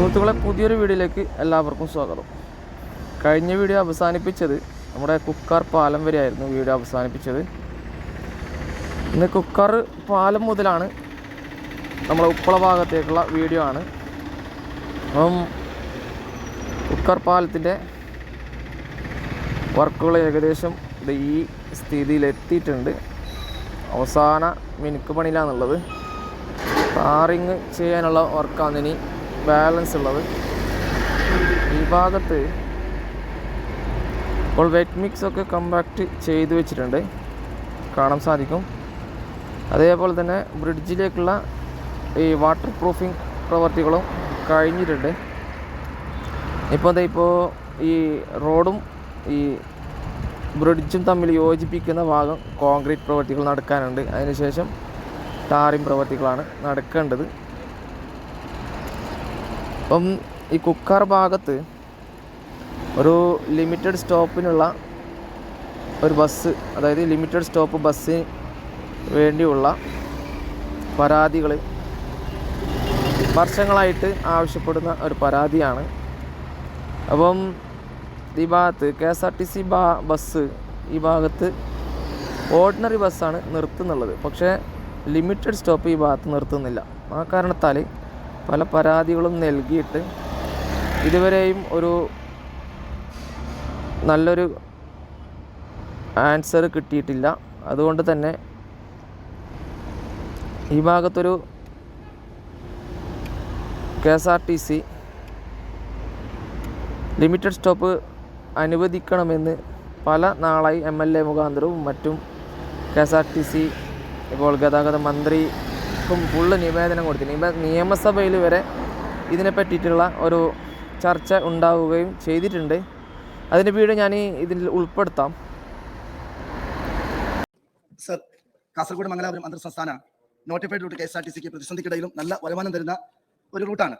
സുഹൃത്തുക്കളെ, പുതിയൊരു വീഡിയോയിലേക്ക് എല്ലാവർക്കും സ്വാഗതം. കഴിഞ്ഞ വീഡിയോ അവസാനിപ്പിച്ചത് നമ്മുടെ കുക്കാർ പാലം വരെയായിരുന്നു വീഡിയോ അവസാനിപ്പിച്ചത്. ഇന്ന് കുക്കാർ പാലം മുതലാണ് നമ്മളെ ഉപ്പള ഭാഗത്തേക്കുള്ള വീഡിയോ ആണ്. അപ്പം കുക്കാർ പാലത്തിൻ്റെ വർക്കുകൾ ഏകദേശം ഈ സ്ഥിതിയിലെത്തിയിട്ടുണ്ട്. അവസാന മിനുക്ക് പണിയിലാണുള്ളത്. ടാറിങ് ചെയ്യാനുള്ള വർക്കാണ് ഇനി ബാലൻസ് ഉള്ളത്. ഈ ഭാഗത്ത് ഇപ്പോൾ വെറ്റ് മിക്സ് ഒക്കെ കമ്പാക്റ്റ് ചെയ്തു വെച്ചിട്ടുണ്ട്, കാണാൻ സാധിക്കും. അതേപോലെ തന്നെ ബ്രിഡ്ജിലേക്കുള്ള ഈ വാട്ടർ പ്രൂഫിംഗ് പ്രവർത്തികളും കഴിഞ്ഞിട്ടുണ്ട്. ഇപ്പോൾ ഈ റോഡും ഈ ബ്രിഡ്ജും തമ്മിൽ യോജിപ്പിക്കുന്ന ഭാഗം കോൺക്രീറ്റ് പ്രവർത്തികൾ നടക്കാനുണ്ട്. അതിനുശേഷം ടാറിംഗ് പ്രവർത്തികളാണ് നടക്കേണ്ടത്. അപ്പം ഈ കുക്കാർ ഭാഗത്ത് ഒരു ലിമിറ്റഡ് സ്റ്റോപ്പിനുള്ള ഒരു ബസ്, അതായത് ലിമിറ്റഡ് സ്റ്റോപ്പ് ബസ്സിന് വേണ്ടിയുള്ള പരാതികൾ വർഷങ്ങളായിട്ട് ആവശ്യപ്പെടുന്ന ഒരു പരാതിയാണ്. അപ്പം ഈ ഭാഗത്ത് KSRTC ബസ് ഈ ഭാഗത്ത് ഓർഡിനറി ബസ്സാണ് നിർത്തുന്നുള്ളത്, പക്ഷേ ലിമിറ്റഡ് സ്റ്റോപ്പ് ഈ ഭാഗത്ത് നിർത്തുന്നില്ല. ആ കാരണത്താൽ പല പരാതികളും നൽകിയിട്ട് ഇതുവരെയും ഒരു നല്ലൊരു ആൻസർ കിട്ടിയിട്ടില്ല. അതുകൊണ്ട് തന്നെ ഈ ഭാഗത്തൊരു KSRTC ലിമിറ്റഡ് സ്റ്റോപ്പ് അനുവദിക്കണമെന്ന് പല നാളായി MLA മുഖാന്തരവും മറ്റും KSRTC ഇപ്പോൾ ഗതാഗത മന്ത്രിക്കും ഫുള്ള് നിവേദനം കൊടുത്തിട്ടുണ്ട്. നിയമസഭയിൽ വരെ ഇതിനെ പറ്റിയിട്ടുള്ള ഒരു ചർച്ച ഉണ്ടാവുകയും ചെയ്തിട്ടുണ്ട്. അതിൻ്റെ വീഡിയോ ഞാൻ ഇതിൽ ഉൾപ്പെടുത്താം. സർ, കാസർഗോഡ് മംഗലാപുരം അന്തർ സംസ്ഥാന നോട്ടിഫൈഡ് റൂട്ട് KSRTCക്ക് പ്രതിസന്ധിക്കിടയിലും നല്ല വരുമാനം തരുന്ന ഒരു റൂട്ടാണ്.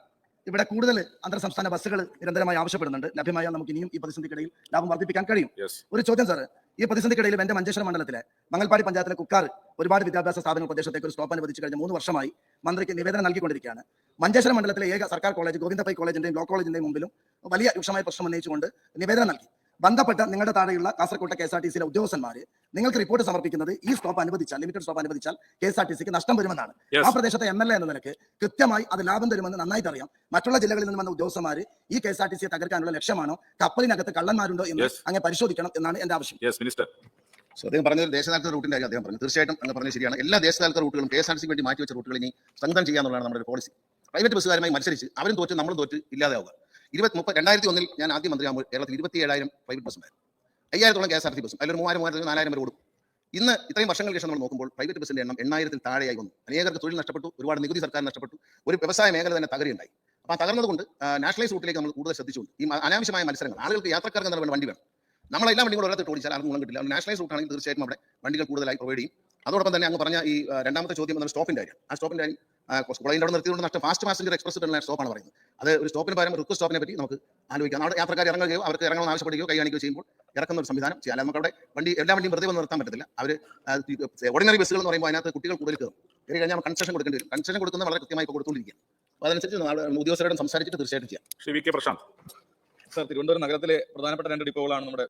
ഇവിടെ കൂടുതൽ അന്തർ സംസ്ഥാന ബസ്സുകൾ നിരന്തരമായി ആവശ്യപ്പെടുന്നുണ്ട്. ലഭ്യമായാൽ നമുക്ക് ഇനിയും ഈ പ്രതിസന്ധിക്കിടയിൽ ലാഭം വർദ്ധിപ്പിക്കാൻ കഴിയും. ഒരു ചോദ്യം സാർ, ഈ പ്രതിസന്ധിക്കിടയിൽ എന്റെ മഞ്ചേശ്വരം മണ്ഡലത്തിലെ മംഗൽപാടി പഞ്ചായത്തിലെ കുക്കാർ ഒരുപാട് വിദ്യാഭ്യാസ സ്ഥാപന പ്രദേശത്തേക്ക് ഒരു സ്റ്റോപ്പ് അനുവദിച്ചു കഴിഞ്ഞ 3 വർഷമായി മന്ത്രിക്ക് നിവേദനം നൽകിക്കൊണ്ടിരിക്കുകയാണ്. മഞ്ചേശ്വരം മണ്ഡലത്തിലെ ഏക സർക്കാർ കോളേജ് ഗോവിന്ദപൈ കോളേജിന്റെയും ലോ കോളേജിന്റെയും മുമ്പിലും വലിയ രൂക്ഷമായ പ്രശ്നം ഉന്നയിച്ചുകൊണ്ട് നിവേദനം നൽകി. ബന്ധപ്പെട്ട നിങ്ങളുടെ താഴെയുള്ള കാസർകോട്ടെ KSRTCയിലെ ഉദ്യോഗസ്ഥന്മാര് നിങ്ങൾക്ക് റിപ്പോർട്ട് സമർപ്പിക്കുന്നത് ഈ സ്റ്റോപ്പ് അനുവദിച്ചാൽ, ലിമിറ്റഡ് സ്റ്റോപ്പ് അനുവദിച്ചാൽ KSRTCക്ക് നഷ്ടം വരുമെന്നാണ്. ആ പ്രദേശത്തെ MLA എന്ന നിലയ്ക്ക് കൃത്യമായി അത് ലാഭം തരുമെന്ന് നന്നായിട്ട് അറിയാം. മറ്റുള്ള ജില്ലകളിൽ നിന്ന് വന്ന ഉദ്യോഗസ്ഥന്മാര് ഈ KSRTCയെ തകർക്കാനുള്ള ലക്ഷ്യമാണോ, കപ്പലിനകത്ത് കള്ളന്മാരുണ്ടോ എന്ന് അങ്ങനെ പരിശോധിക്കണം എന്നാണ് എന്റെ ആവശ്യം. അദ്ദേഹം പറഞ്ഞത് ദേശസാൽകൃത റൂട്ടിന്റെ കാര്യം അദ്ദേഹം പറഞ്ഞു. തീർച്ചയായിട്ടും അങ്ങ് പറഞ്ഞത് ശരിയാണ്. എല്ലാ ദേശസാൽകൃത റൂട്ടുകളും KSRTCക്ക് വേണ്ടി മാറ്റിവെച്ച റൂട്ടുകൾ ഇനി സ്ട്രെങ്തൻ ചെയ്യാന്നുള്ളതാണ് നമ്മുടെ പോളിസി. പ്രൈവറ്റ് ബസ്സുകാരുമായി മത്സരിച്ച് അവരും തോറ്റ് നമ്മളും തോറ്റ് ഇല്ലാതെയാവുക. 2001 ഞാൻ ആദ്യം മന്ത്രിയാകുമ്പോൾ കേരളത്തിൽ 27,000 പ്രൈവറ്റ് ബസ്സുണ്ടായിരുന്നു. 5,000-ഓളം KSRTC ബസ്സും, അതിലൊരു 3,000, 4,000 വരെ ഓടും. ഇന്ന് ഇത്രയും വർഷങ്ങൾക്ക് ശേഷം നമ്മൾ നോക്കുമ്പോൾ പ്രൈവറ്റ് ബസ്സിന്റെ എണ്ണം 8,000-ൽ താഴെയായി വന്നു. അനേകർക്ക് തൊഴിൽ നഷ്ടപ്പെട്ടു, ഒരുപാട് നികുതി സർക്കാർ നഷ്ടപ്പെട്ടു, ഒരു വ്യവസായ മേഖല തന്നെ തകരുണ്ടായി. അപ്പോൾ ആ തകർന്നതുകൊണ്ട് നാഷണലൈസ് റൂട്ടിലേക്ക് നമ്മൾ കൂടുതൽ ശ്രദ്ധിച്ചുകൊണ്ട് ഈ അനാവശ്യമായ മത്സരങ്ങൾ, ആളുകൾക്ക് യാത്രക്കാർക്ക് എന്നുള്ള വണ്ടി വേണം. നമ്മളെല്ലാ വണ്ടികളും ഒരിടത്ത് ഓടിച്ചാൽ ആർക്കും ഗുണം കിട്ടില്ല. നാഷണലൈസ് റൂട്ടാണെങ്കിൽ തീർച്ചയായിട്ടും അവിടെ വണ്ടികൾ കൂടുതലായി പ്രൊവൈഡ് ചെയ്യും. അതോടൊപ്പം തന്നെ അങ്ങ് പറഞ്ഞ ഈ രണ്ടാമത്തെ ചോദ്യം എന്ന സ്റ്റോപ്പിന്റെ കാര്യം, ആ സ്റ്റോപ്പിന്റെ കാര്യം കോളേജിന്റെ അവിടെ നിർത്തിയതുകൊണ്ട് നഷ്ടം ഫാസ്റ്റ് പാസഞ്ചർ എക്സ്പ്രസ് സ്റ്റോപ്പാണ് പറയുന്നത്. അത് ഒരു സ്റ്റോപ്പിന് പകരം റിക്വസ്റ്റ് സ്റ്റോപ്പിനെ പറ്റി നമുക്ക് ആലോചിക്കാം. അവിടെ യാത്രക്കാർ ഇറങ്ങുകയോ അവർക്ക് ഇറങ്ങണമെന്ന് ആവശ്യപ്പെടുകയോ കൈ കാണിക്കുകയോ ചെയ്യുമ്പോൾ ഇറക്കുന്ന ഒരു സംവിധാനം ചെയ്യാം. നമുക്ക് അവിടെ എല്ലാ വണ്ടിയും വെറുതെ വന്ന് നിർത്താൻ പറ്റത്തില്ല. അവർ ഓർഡിനറി ബസ്സുകൾ എന്ന് പറയുമ്പോൾ അതിനകത്ത് കുട്ടികൾ കൂടുതൽ കയറും. കയറി കഴിഞ്ഞാൽ കൺസെഷൻ കൊടുക്കേണ്ടി വരും. കൺസെഷൻ കൊടുക്കുന്നത് വളരെ കൃത്യമായി കൊടുത്തുകൊണ്ടിരിക്കുക. അപ്പോൾ അതനുസരിച്ച് ഉദ്യോഗസ്ഥരോട് സംസാരിച്ചിട്ട് തീർച്ചയായിട്ടും ചെയ്യാം. ശ്രീ VK പ്രശാന്ത് സർ, തിരുവനന്തപുരം നഗരത്തിലെ പ്രധാനപ്പെട്ട 2 ഡിപ്പോകളാണ് നമ്മുടെ.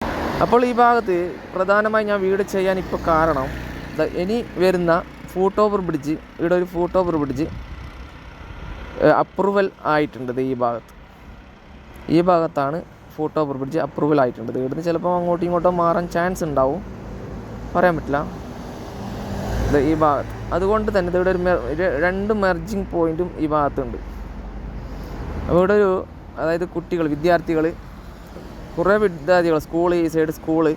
അപ്പോൾ ഈ ഭാഗത്ത് പ്രധാനമായി ഞാൻ വീട് ചെയ്യാൻ ഇപ്പോൾ കാരണം ഇനി വരുന്ന ഫൂട്ട് ഓവർ ബ്രിഡ്ജ്, ഇവിടെ ഒരു ഫൂട്ട് ഓവർ ബ്രിഡ്ജ് അപ്രൂവൽ ആയിട്ടുണ്ട്. ഈ ഭാഗത്താണ് ഫൂട്ട് ഓവർ ബ്രിഡ്ജ് അപ്രൂവൽ ആയിട്ടുണ്ട്. ഇവിടുന്ന് ചിലപ്പോൾ അങ്ങോട്ടും ഇങ്ങോട്ടോ മാറാൻ ചാൻസ് ഉണ്ടാവും, പറയാൻ പറ്റില്ല. ഈ ഭാഗത്ത് അതുകൊണ്ട് തന്നെ ഇവിടെ ഒരു 2 മെർജിങ് പോയിന്റും ഈ ഭാഗത്തുണ്ട്. അപ്പോൾ ഇവിടെ ഒരു, അതായത് കുട്ടികൾ, വിദ്യാർത്ഥികൾ, കുറേ വിദ്യാർത്ഥികൾ, സ്കൂള്, ഈ സൈഡ് സ്കൂള്,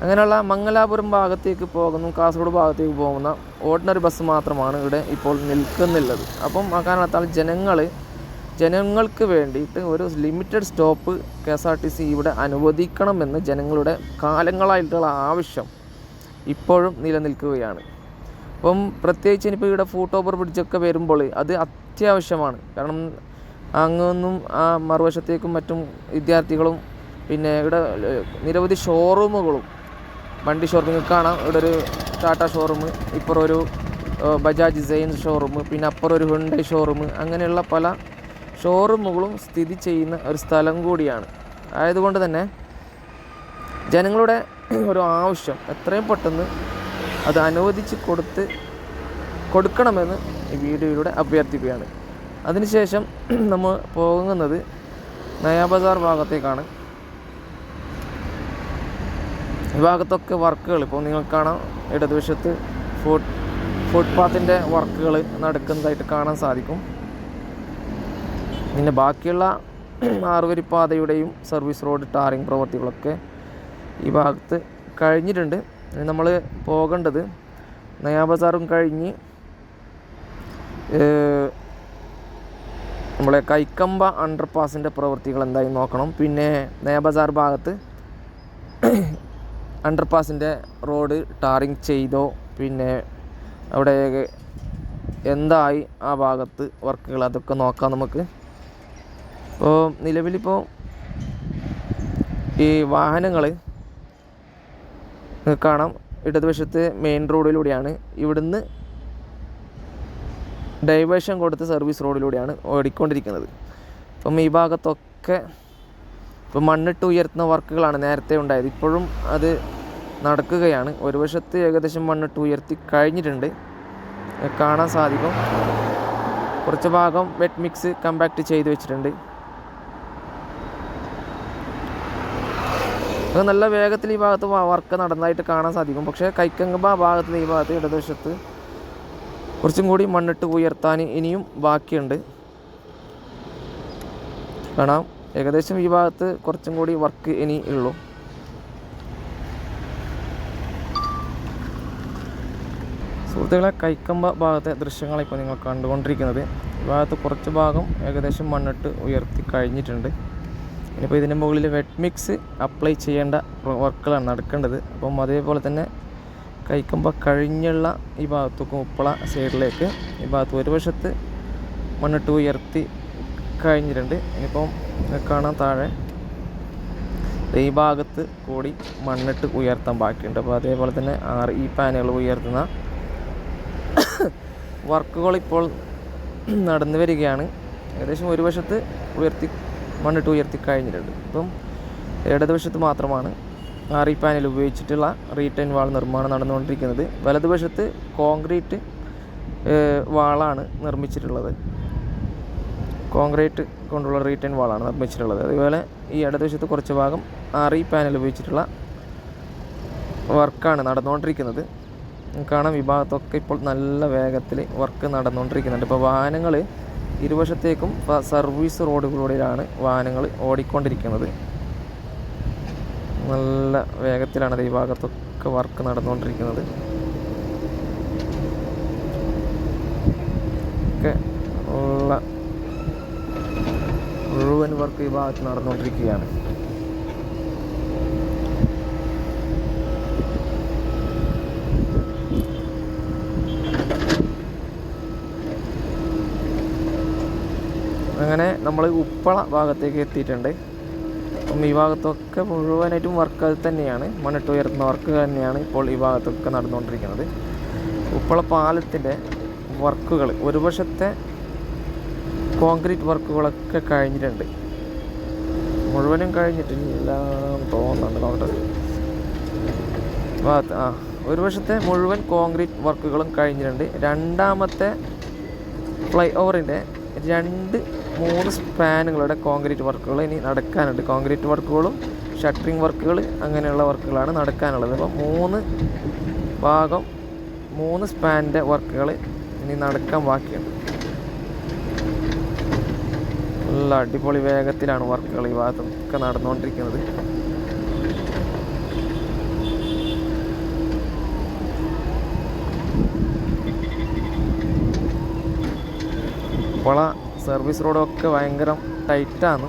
അങ്ങനെയുള്ള മംഗലാപുരം ഭാഗത്തേക്ക് പോകുന്നു, കാസർഗോഡ് ഭാഗത്തേക്ക് പോകുന്ന ഓർഡിനറി ബസ് മാത്രമാണ് ഇവിടെ ഇപ്പോൾ നിൽക്കുന്നുള്ളത്. അപ്പം ആ കാരണത്താൽ ജനങ്ങൾക്ക് വേണ്ടിയിട്ട് ഒരു ലിമിറ്റഡ് സ്റ്റോപ്പ് KSRTC ഇവിടെ അനുവദിക്കണമെന്ന് ജനങ്ങളുടെ കാലങ്ങളായിട്ടുള്ള ആവശ്യം ഇപ്പോഴും നിലനിൽക്കുകയാണ്. അപ്പം പ്രത്യേകിച്ച് ഇനിയിപ്പോൾ ഇവിടെ ഫൂട്ട് ഓവർ ബ്രിഡ്ജൊക്കെ വരുമ്പോൾ അത് അത്യാവശ്യമാണ്. കാരണം അങ്ങൊന്നും ആ മറുവശത്തേക്കും മറ്റും വിദ്യാർത്ഥികളും, പിന്നെ ഇവിടെ നിരവധി ഷോറൂമുകളും, വണ്ടി ഷോറൂം കാണാം. ഇവിടെ ഒരു ടാറ്റ ഷോറൂം, ഇപ്പുറം ഒരു ബജാജ് സൈൻ ഷോറൂം, പിന്നെ അപ്പുറം ഒരു ഹുണ്ടായ് ഷോറൂം, അങ്ങനെയുള്ള പല ഷോറൂമുകളും സ്ഥിതി ചെയ്യുന്ന ഒരു സ്ഥലം കൂടിയാണ്. ആയതുകൊണ്ട് തന്നെ ജനങ്ങളുടെ ഒരു ആവശ്യം എത്രയും പെട്ടെന്ന് അത് അനുവദിച്ച് കൊടുക്കണമെന്ന് ഈ വീഡിയോയിലൂടെ അഭ്യർത്ഥിക്കുകയാണ്. അതിനുശേഷം നമ്മൾ പോകുന്നത് നയാ ബസാർ ഭാഗത്തേക്കാണ്. ഈ ഭാഗത്തൊക്കെ വർക്കുകൾ ഇപ്പോൾ നിങ്ങൾക്ക് കാണാം. ഇടതുവശത്ത് ഫുട്പാത്തിൻ്റെ വർക്കുകൾ നടക്കുന്നതായിട്ട് കാണാൻ സാധിക്കും. പിന്നെ ബാക്കിയുള്ള ആറുവരിപ്പാതയുടെയും സർവീസ് റോഡ് ടാറിങ് പ്രവൃത്തികളൊക്കെ ഈ ഭാഗത്ത് കഴിഞ്ഞിട്ടുണ്ട്. ഇനി നമ്മൾ പോകേണ്ടത് നയാ ബസാറും കഴിഞ്ഞ് നമ്മളെ കൈക്കമ്പ അണ്ടർപാസിൻ്റെ പ്രവൃത്തികൾ എന്തായി നോക്കണം. പിന്നെ നയാ ബസാർ ഭാഗത്ത് അണ്ടർപാസിൻ്റെ റോഡ് ടാറിങ് ചെയ്തോ, പിന്നെ അവിടെ എന്തായി ആ ഭാഗത്ത് വർക്കുകൾ, അതൊക്കെ നോക്കാം നമുക്ക്. ഇപ്പോൾ നിലവിലിപ്പോൾ ഈ വാഹനങ്ങൾ കാണാം. ഇടതുവശത്ത് മെയിൻ റോഡിലൂടെയാണ്, ഇവിടുന്ന് ഡൈവേഷൻ കൊടുത്ത് സർവീസ് റോഡിലൂടെയാണ് ഓടിക്കൊണ്ടിരിക്കുന്നത്. അപ്പം ഈ ഭാഗത്തൊക്കെ ഇപ്പം മണ്ണിട്ട് ഉയർത്തുന്ന വർക്കുകളാണ് നേരത്തെ ഉണ്ടായത്. ഇപ്പോഴും അത് നടക്കുകയാണ്. ഒരു വശത്ത് ഏകദേശം മണ്ണിട്ട് ഉയർത്തി കഴിഞ്ഞിട്ടുണ്ട്, കാണാൻ സാധിക്കും. കുറച്ച് ഭാഗം വെറ്റ് മിക്സ് കമ്പാക്ട് ചെയ്ത് വെച്ചിട്ടുണ്ട്. അത് നല്ല വേഗത്തിൽ ഈ ഭാഗത്ത് വർക്ക് നടന്നതായിട്ട് കാണാൻ സാധിക്കും. പക്ഷേ കൈക്കമ്പ ഭാഗത്ത് ഈ ഭാഗത്ത് ഇടതുവശത്ത് കുറച്ചും കൂടി മണ്ണിട്ട് ഉയർത്താൻ ഇനിയും ബാക്കിയുണ്ട്. കാണാം ഏകദേശം ഈ ഭാഗത്ത് കുറച്ചും കൂടി വർക്ക് ഇനി ഉള്ളൂ. സുഹൃത്തുക്കളെ, കൈക്കമ്പ ഭാഗത്തെ ദൃശ്യങ്ങളിപ്പോൾ നിങ്ങൾ കണ്ടുകൊണ്ടിരിക്കുന്നത്. ഈ ഭാഗത്ത് കുറച്ച് ഭാഗം ഏകദേശം മണ്ണിട്ട് ഉയർത്തി കഴിഞ്ഞിട്ടുണ്ട്. ഇനിയിപ്പോൾ ഇതിൻ്റെ മുകളിൽ വെറ്റ് മിക്സ് അപ്ലൈ ചെയ്യേണ്ട വർക്കുകളാണ് നടക്കേണ്ടത്. അപ്പം അതേപോലെ തന്നെ കൈക്കമ്പ കഴിഞ്ഞുള്ള ഈ ഭാഗത്തേക്കും ഉപ്പള സൈഡിലേക്ക് ഈ ഭാഗത്ത് ഒരു വശത്ത് മണ്ണിട്ട് ഉയർത്തി കഴിഞ്ഞിട്ടുണ്ട്. ഇനിയിപ്പം കാണാൻ താഴെ ഈ ഭാഗത്ത് കൂടി മണ്ണിട്ട് ഉയർത്താൻ ബാക്കിയുണ്ട്. അപ്പോൾ അതേപോലെ തന്നെ ഈ പാനലുകൾ ഉയർത്തുന്ന വർക്കുകൾ ഇപ്പോൾ നടന്നു വരികയാണ്. ഏകദേശം ഒരു വശത്ത് മണ്ണിട്ട് ഉയർത്തി കഴിഞ്ഞിട്ടുണ്ട്. ഇപ്പം ഇടതുവശത്ത് മാത്രമാണ് ഈ പാനൽ ഉപയോഗിച്ചിട്ടുള്ള റീറ്റൈൻ വാൾ നിർമ്മാണം നടന്നുകൊണ്ടിരിക്കുന്നത്. വലതുവശത്ത് കോൺക്രീറ്റ് വാളാണ് നിർമ്മിച്ചിട്ടുള്ളത്. കോൺക്രീറ്റ് കൊണ്ടുള്ള റീറ്റൈൻ വാളാണ് നിർമ്മിച്ചിട്ടുള്ളത്. അതുപോലെ ഈ ഇടതുവശത്ത് കുറച്ച് ഭാഗം ഈ പാനൽ ഉപയോഗിച്ചിട്ടുള്ള വർക്കാണ് നടന്നുകൊണ്ടിരിക്കുന്നത്. കാണാം ഈ ഭാഗത്തൊക്കെ ഇപ്പോൾ നല്ല വേഗത്തിൽ വർക്ക് നടന്നുകൊണ്ടിരിക്കുന്നുണ്ട്. ഇപ്പോൾ വാഹനങ്ങൾ ഇരുവശത്തേക്കും സർവീസ് റോഡുകളിലൂടെയാണ് വാഹനങ്ങൾ ഓടിക്കൊണ്ടിരിക്കുന്നത്. നല്ല വേഗത്തിലാണ് ഈ ഭാഗത്തൊക്കെ വർക്ക് നടന്നുകൊണ്ടിരിക്കുന്നത്. ഒക്കെ ഉള്ള മുഴുവൻ വർക്ക് ഈ ഭാഗത്ത് നടന്നുകൊണ്ടിരിക്കുകയാണ്. അങ്ങനെ നമ്മൾ ഉപ്പള ഭാഗത്തേക്ക് എത്തിയിട്ടുണ്ട്. അപ്പം ഈ ഭാഗത്തൊക്കെ മുഴുവനായിട്ടും വർക്ക് അത് തന്നെയാണ്, മണ്ണിട്ട് ഉയർത്തുന്ന വർക്ക് തന്നെയാണ് ഇപ്പോൾ ഈ ഭാഗത്തൊക്കെ നടന്നുകൊണ്ടിരിക്കുന്നത്. ഉപ്പള പാലത്തിൻ്റെ വർക്കുകൾ ഒരു വശത്തെ കോൺക്രീറ്റ് വർക്കുകളൊക്കെ കഴിഞ്ഞിട്ടുണ്ട്. മുഴുവനും കഴിഞ്ഞിട്ടില്ല തോന്നുന്നുണ്ട്. നോക്കട്ടെ, ഭാഗത്ത് ഒരു വശത്തെ മുഴുവൻ കോൺക്രീറ്റ് വർക്കുകളും കഴിഞ്ഞിട്ടുണ്ട്. രണ്ടാമത്തെ ഫ്ലൈ ഓവറിൻ്റെ 2-3 സ്പാനുകളുടെ കോൺക്രീറ്റ് വർക്കുകൾ ഇനി നടക്കാനുണ്ട്. കോൺക്രീറ്റ് വർക്കുകളും ഷട്ടറിങ് വർക്കുകൾ അങ്ങനെയുള്ള വർക്കുകളാണ് നടക്കാനുള്ളത്. അപ്പോൾ 3 സ്പാനിൻ്റെ വർക്കുകൾ ഇനി നടക്കാൻ ബാക്കിയുണ്ട്. നല്ല അടിപൊളി വേഗത്തിലാണ് വർക്കുകൾ ഈ ഭാഗത്തൊക്കെ നടന്നുകൊണ്ടിരിക്കുന്നത്. ഉപ്പള സർവീസ് റോഡൊക്കെ ഭയങ്കര ടൈറ്റാണ്.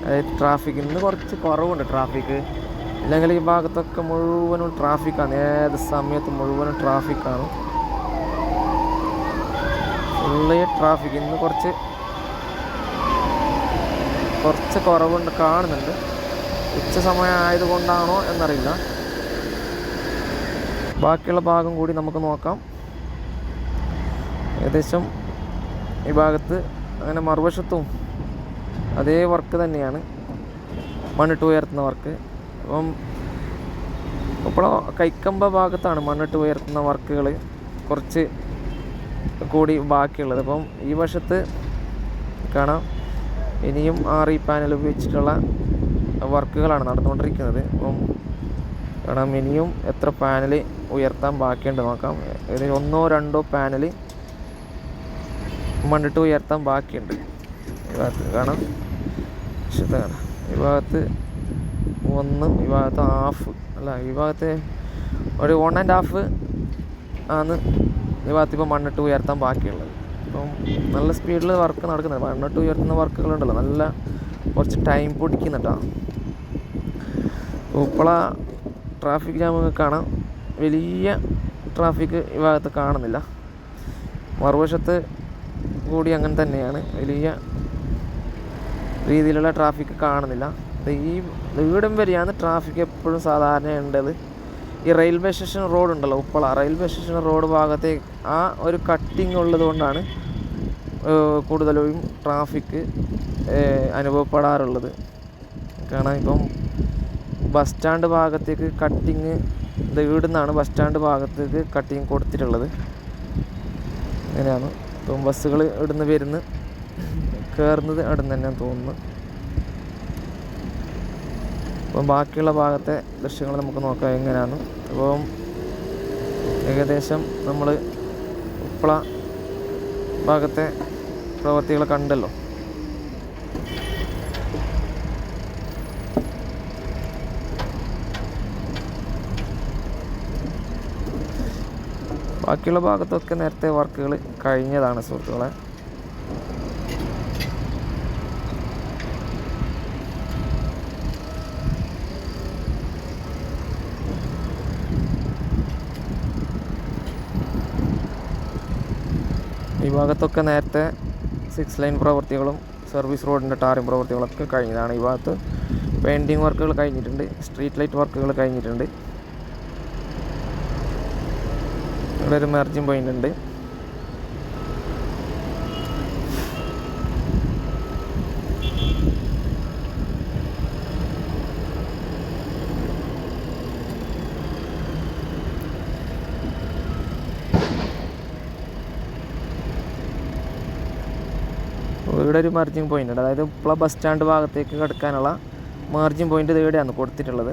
അതായത് ട്രാഫിക് ഇന്ന് കുറച്ച് കുറവുണ്ട് ട്രാഫിക്. ഇല്ലെങ്കിൽ ഈ ഭാഗത്തൊക്കെ മുഴുവനും ട്രാഫിക്കാണ്. ഏത് സമയത്തും മുഴുവനും ട്രാഫിക്കാണ്. ഫുള്ള് ട്രാഫിക് ഇന്ന് കുറച്ച് കുറവുണ്ട് കാണുന്നുണ്ട്. ഉച്ച സമയം ആയതുകൊണ്ടാണോ എന്നറിയില്ല. ബാക്കിയുള്ള ഭാഗം കൂടി നമുക്ക് നോക്കാം. ഏകദേശം ഈ ഭാഗത്ത് അങ്ങനെ മറുവശത്തും അതേ വർക്ക് തന്നെയാണ്, മണ്ണിട്ട് ഉയർത്തുന്ന വർക്ക്. അപ്പം ഇപ്പോൾ കൈക്കമ്പ ഭാഗത്താണ് മണ്ണിട്ട് ഉയർത്തുന്ന വർക്കുകൾ കുറച്ച് കൂടി ബാക്കിയുള്ളത്. അപ്പം ഈ വശത്ത് കാണാം ഇനിയും RE പാനൽ ഉപയോഗിച്ചിട്ടുള്ള വർക്കുകളാണ് നടന്നുകൊണ്ടിരിക്കുന്നത്. അപ്പം കാണാം ഇനിയും എത്ര പാനൽ ഉയർത്താൻ ബാക്കിയുണ്ട് നോക്കാം. ഏകദേശം 1-2 പാനൽ മണ്ണിട്ട് ഉയർത്താൻ ബാക്കിയുണ്ട്. ഈ ഭാഗത്ത് കാണാം, വശത്ത് കാണാം, ഈ ഭാഗത്ത് 1, ഈ ഭാഗത്ത് 1/2 അല്ല, ഈ ഭാഗത്ത് ഒരു 1.5 ആണ് ഈ ഭാഗത്ത് ഇപ്പോൾ മണ്ണിട്ട് ഉയർത്താൻ ബാക്കിയുള്ളത്. അപ്പം നല്ല സ്പീഡിൽ വർക്ക് നടക്കുന്നത്. മണ്ണിട്ട് ഉയർത്തുന്ന വർക്കുകളുണ്ടല്ലോ, നല്ല കുറച്ച് ടൈം പൊടിക്കുന്നുണ്ടാ. ഉപ്പള ട്രാഫിക് ജാം കാണാം, വലിയ ട്രാഫിക് ഈ ഭാഗത്ത് കാണുന്നില്ല. മറുവശത്ത് കൂടി അങ്ങനെ തന്നെയാണ്, വലിയ രീതിയിലുള്ള ട്രാഫിക് കാണുന്നില്ല. ഈ ഇവിടം വരെയാണ് ട്രാഫിക് എപ്പോഴും സാധാരണ ഉണ്ടത്. ഈ റെയിൽവേ സ്റ്റേഷൻ റോഡ് ഉണ്ടല്ലോ, ഉപ്പള റെയിൽവേ സ്റ്റേഷൻ റോഡ് ഭാഗത്തേക്ക് ആ ഒരു കട്ടിങ് ഉള്ളത് കൊണ്ടാണ് കൂടുതലും ട്രാഫിക് അനുഭവപ്പെടാറുള്ളത്. കാരണം ഇപ്പം ബസ് സ്റ്റാൻഡ് ഭാഗത്തേക്ക് കട്ടിങ് ഇവിടുന്നാണ് ബസ് സ്റ്റാൻഡ് ഭാഗത്തേക്ക് കട്ടിങ് കൊടുത്തിട്ടുള്ളത്. അങ്ങനെയാണ്. ഇപ്പം ബസ്സുകൾ ഇവിടുന്ന് വരുന്ന കയറുന്നത് അവിടെ നിന്ന് തന്നെയാണ് തോന്നുന്നു. അപ്പം ബാക്കിയുള്ള ഭാഗത്തെ ദൃശ്യങ്ങൾ നമുക്ക് നോക്കാം എങ്ങനെയാണ്. അപ്പം ഏകദേശം നമ്മൾ ഉപ്പള ഭാഗത്തെ പ്രവൃത്തികൾ കണ്ടല്ലോ. ബാക്കിയുള്ള ഭാഗത്തൊക്കെ നേരത്തെ വർക്കുകൾ കഴിഞ്ഞതാണ് സുഹൃത്തുക്കളെ. ഈ ഭാഗത്തൊക്കെ നേരത്തെ 6 ലൈൻ പ്രവൃത്തികളും സർവീസ് റോഡിൻ്റെ ടാറിങ് പ്രവൃത്തികളൊക്കെ കഴിഞ്ഞതാണ്. ഈ ഭാഗത്ത് പെയിൻറ്റിങ് വർക്കുകൾ കഴിഞ്ഞിട്ടുണ്ട്, സ്ട്രീറ്റ് ലൈറ്റ് വർക്കുകൾ കഴിഞ്ഞിട്ടുണ്ട്. ഇവിടെ ഒരു മെർജിങ് പോയിൻ്റ് ഉണ്ട്. ഇവിടെ ഒരു മെർജിങ് പോയിൻ്റ് ഉണ്ട്, അതായത് ഉപ്പള ബസ് സ്റ്റാൻഡ് ഭാഗത്തേക്ക് കിടക്കാനുള്ള മെർജിങ് പോയിൻ്റ് ഇവിടെയാണ് കൊടുത്തിട്ടുള്ളത്.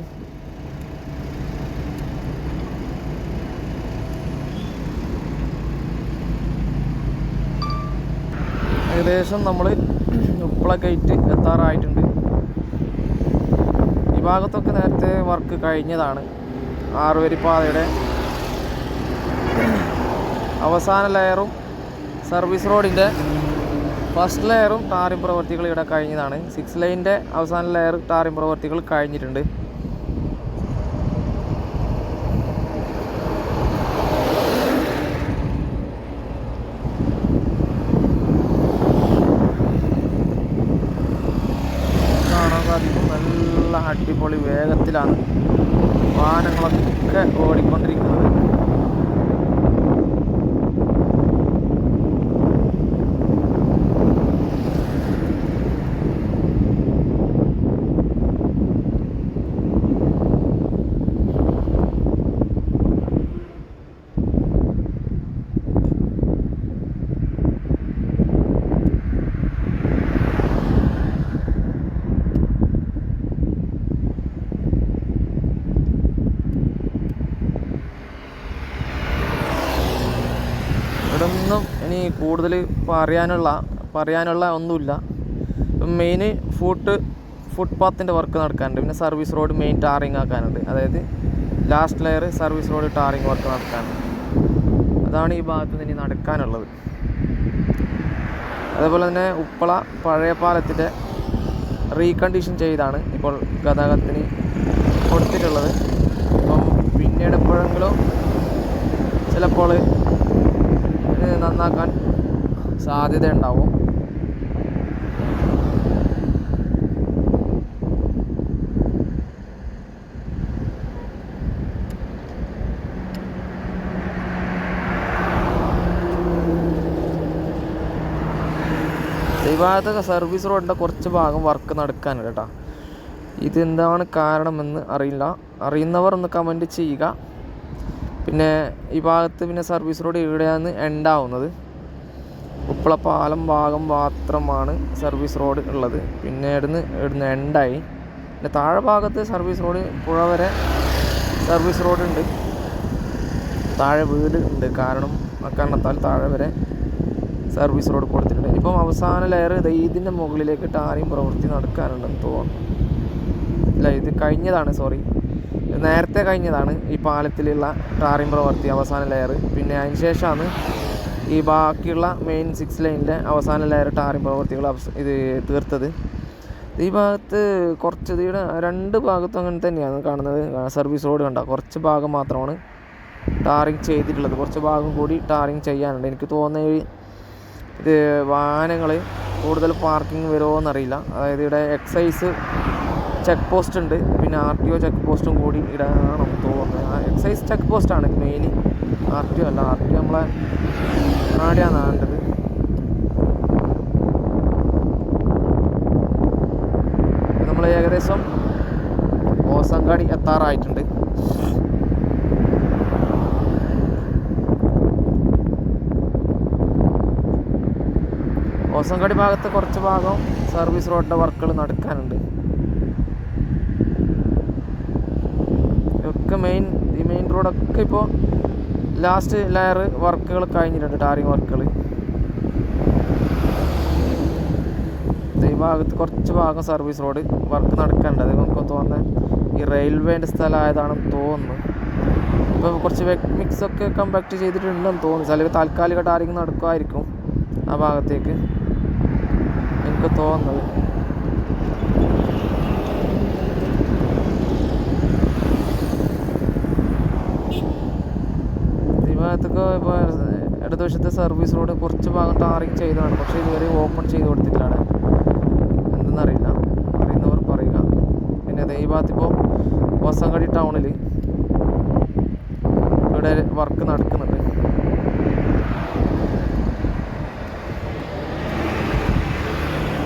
ഏകദേശം നമ്മൾ ഉപ്പള ഗേറ്റ് എത്താറായിട്ടുണ്ട്. ഈ ഭാഗത്തൊക്കെ നേരത്തെ വർക്ക് കഴിഞ്ഞതാണ്. 6 വരിപ്പാതയുടെ അവസാന ലെയറും സർവീസ് റോഡിൻ്റെ ഫസ്റ്റ് ലെയറും ടാറിങ് പ്രവൃത്തികൾ ഇവിടെ കഴിഞ്ഞതാണ്. 6 ലൈനിൻ്റെ അവസാന ലെയർ ടാറിങ് പ്രവൃത്തികൾ കഴിഞ്ഞിട്ടുണ്ട്. കാണാൻ സാധിക്കും, നല്ല അടിപൊളി വേഗത്തിലാണ് വാഹനങ്ങളൊക്കെ ഓടിക്കൊണ്ടിരിക്കുന്നത്. ഇവിടൊന്നും ഇനി കൂടുതൽ പറയാനുള്ള ഒന്നുമില്ല. മെയിൻ ഫുട്പാത്തിൻ്റെ വർക്ക് നടക്കാനുണ്ട്, പിന്നെ സർവീസ് റോഡ് മെയിൻ ടാറിങ് ആക്കാനുണ്ട്, അതായത് last layer service road tarring work നടക്കാനുണ്ട്. അതാണ് ഈ ഭാഗത്ത് നിന്ന് ഇനി നടക്കാനുള്ളത്. അതേപോലെ തന്നെ ഉപ്പള പഴയ പാലത്തിൻ്റെ റീകണ്ടീഷൻ ചെയ്താണ് ഇപ്പോൾ ഗതാഗതത്തിന് കൊടുത്തിട്ടുള്ളത്. അപ്പം പിന്നീട് എപ്പോഴെങ്കിലും ചിലപ്പോൾ നന്നാക്കാൻ സാധ്യതയുണ്ടാവും. ഭാഗത്തൊക്കെ സർവീസ് റോഡിൻ്റെ കുറച്ച് ഭാഗം വർക്ക് നടക്കാനുണ്ട് കേട്ടോ. ഇതെന്താണ് കാരണമെന്ന് അറിയില്ല. അറിയുന്നവർ ഒന്ന് കമൻറ്റ് ചെയ്യുക. പിന്നെ ഈ ഭാഗത്ത് പിന്നെ സർവീസ് റോഡ് ഇവിടെയാണ് എൻഡാവുന്നത്. ഉപ്പളപ്പാലം ഭാഗം മാത്രമാണ് സർവീസ് റോഡ് ഉള്ളത്. പിന്നെ ഇവിടുന്ന് എൻഡായി. പിന്നെ താഴെ ഭാഗത്ത് സർവീസ് റോഡ് പുഴ വരെ സർവീസ് റോഡ് ഉണ്ട്. താഴെ വീട് ഉണ്ട്. കാരണത്താൽ താഴെ വരെ സർവീസ് റോഡ് കൊടുത്തിട്ടുണ്ട്. ഇനിയിപ്പം അവസാന ലെയർ ഇതിൻ്റെ മുകളിലേക്ക് ടാറിങ് പ്രവൃത്തി നടക്കാനുണ്ടെന്ന് തോന്നുന്നു. ഇല്ല, ഇത് കഴിഞ്ഞതാണ്, സോറി, നേരത്തെ കഴിഞ്ഞതാണ് ഈ പാലത്തിലുള്ള ടാറിങ് പ്രവൃത്തി അവസാന ലെയർ. പിന്നെ അതിന് ശേഷമാണ് ഈ ബാക്കിയുള്ള മെയിൻ 6 ലൈനിലെ അവസാന ലെയർ ടാറിങ് പ്രവൃത്തികൾ ഇത് തീർത്തത്. ഈ ഭാഗത്ത് കുറച്ച് ഇതിയുടെ 2 ഭാഗത്തും അങ്ങനെ തന്നെയാണ് കാണുന്നത്. സർവീസ് റോഡ് കണ്ട കുറച്ച് ഭാഗം മാത്രമാണ് ടാറിങ് ചെയ്തിട്ടുള്ളത്. കുറച്ച് ഭാഗം കൂടി ടാറിങ് ചെയ്യാനുണ്ട്. എനിക്ക് തോന്നുന്നത് ഇത് വാഹനങ്ങൾ കൂടുതൽ പാർക്കിംഗ് വരുമോ എന്നറിയില്ല. അതായത് ഇവിടെ എക്സൈസ് ചെക്ക് പോസ്റ്റ് ഉണ്ട്, പിന്നെ RTO ചെക്ക് പോസ്റ്റും കൂടി ഇടാണെന്ന് തോന്നുന്നത്. എക്സൈസ് ചെക്ക് പോസ്റ്റാണ് മെയിൻ, RTO അല്ല. RTO നമ്മളെ ആടെയാണ് വേണ്ടത്. നമ്മൾ ഏകദേശം ഓസങ്കാടി എത്താറായിട്ടുണ്ട്. ഓസങ്കാടി ഭാഗത്ത് കുറച്ച് ഭാഗം സർവീസ് റോഡിൻ്റെ വർക്കുകൾ നടക്കാനുണ്ട്. ഒക്കെ ഈ മെയിൻ റോഡൊക്കെ ഇപ്പോൾ ലാസ്റ്റ് ലെയർ വർക്കുകൾ കഴിഞ്ഞിട്ടുണ്ട്, ടാറിങ് വർക്കുകൾ. ഈ ഭാഗത്ത് കുറച്ച് ഭാഗം സർവീസ് റോഡ് വർക്ക് നടക്കാനുണ്ട്. അത് നമുക്ക് തോന്നുന്നത് ഈ റെയിൽവേൻ്റെ സ്ഥലമായതാണെന്ന് തോന്നുന്നു. ഇപ്പോൾ കുറച്ച് വെറ്റ് മിക്സൊക്കെ കമ്പാക്ട് ചെയ്തിട്ടുണ്ടെന്ന് തോന്നുന്നു. അല്ലെങ്കിൽ താൽക്കാലിക ടാറിങ് നടക്കുമായിരിക്കും ആ ഭാഗത്തേക്ക് എനിക്ക് തോന്നുന്നത്. ഈ ഭാഗത്തൊക്കെ ഇപ്പോൾ ഇടതുവശത്തെ സർവീസ് റോഡ് കുറച്ച് ഭാഗം ടാറിങ് ചെയ്തതാണ്, പക്ഷേ ഇതുവരെ ഓപ്പൺ ചെയ്ത് കൊടുത്തിട്ടാണ്. എന്തെന്നറിയില്ല, അറിയുന്നവർ പറയുക. പിന്നെ ഈ ഭാഗത്തിപ്പോൾ ഹൊസങ്കടി ടൗണിൽ ഇവിടെ വർക്ക് നടക്കുന്നുണ്ട്.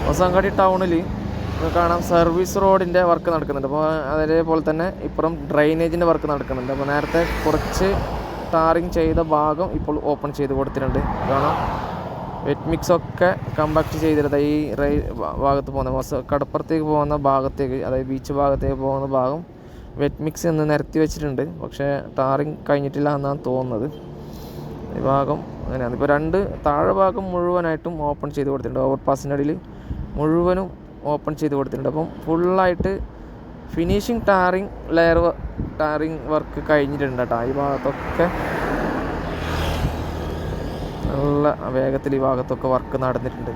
ഹൊസങ്കടി ടൗണിൽ കാണാം സർവീസ് റോഡിൻ്റെ വർക്ക് നടക്കുന്നുണ്ട്. അപ്പോൾ അതേപോലെ തന്നെ ഇപ്പുറം ഡ്രെയിനേജിൻ്റെ വർക്ക് നടക്കുന്നുണ്ട്. അപ്പോൾ നേരത്തെ കുറച്ച് ടാറിങ് ചെയ്ത ഭാഗം ഇപ്പോൾ ഓപ്പൺ ചെയ്ത് കൊടുത്തിട്ടുണ്ട്. കാണാം വെറ്റ് മിക്സൊക്കെ കമ്പാക്ട് ചെയ്തിരുന്നത് ഈ ഭാഗത്ത് പോകുന്ന കടപ്പുറത്തേക്ക് പോകുന്ന ഭാഗത്തേക്ക്, അതായത് ബീച്ച് ഭാഗത്തേക്ക് പോകുന്ന ഭാഗം വെറ്റ് മിക്സ് എന്ന് നിരത്തി വെച്ചിട്ടുണ്ട്. പക്ഷേ ടാറിങ് കഴിഞ്ഞിട്ടില്ല എന്നാണ് തോന്നുന്നത്. ഈ ഭാഗം അങ്ങനെയാണ്. ഇപ്പോൾ 2 താഴെ ഭാഗം മുഴുവനായിട്ടും ഓപ്പൺ ചെയ്ത് കൊടുത്തിട്ടുണ്ട്. ഓവർപാസിൻ്റെ അടിയിൽ മുഴുവനും ഓപ്പൺ ചെയ്ത് കൊടുത്തിട്ടുണ്ട്. അപ്പം ഫുള്ളായിട്ട് ഫിനിഷിങ് ടാറിങ് വർക്ക് കഴിഞ്ഞിട്ടുണ്ട് കേട്ടോ. ഈ ഭാഗത്തൊക്കെ നല്ല വേഗത്തിൽ ഈ ഭാഗത്തൊക്കെ വർക്ക് നടന്നിട്ടുണ്ട്.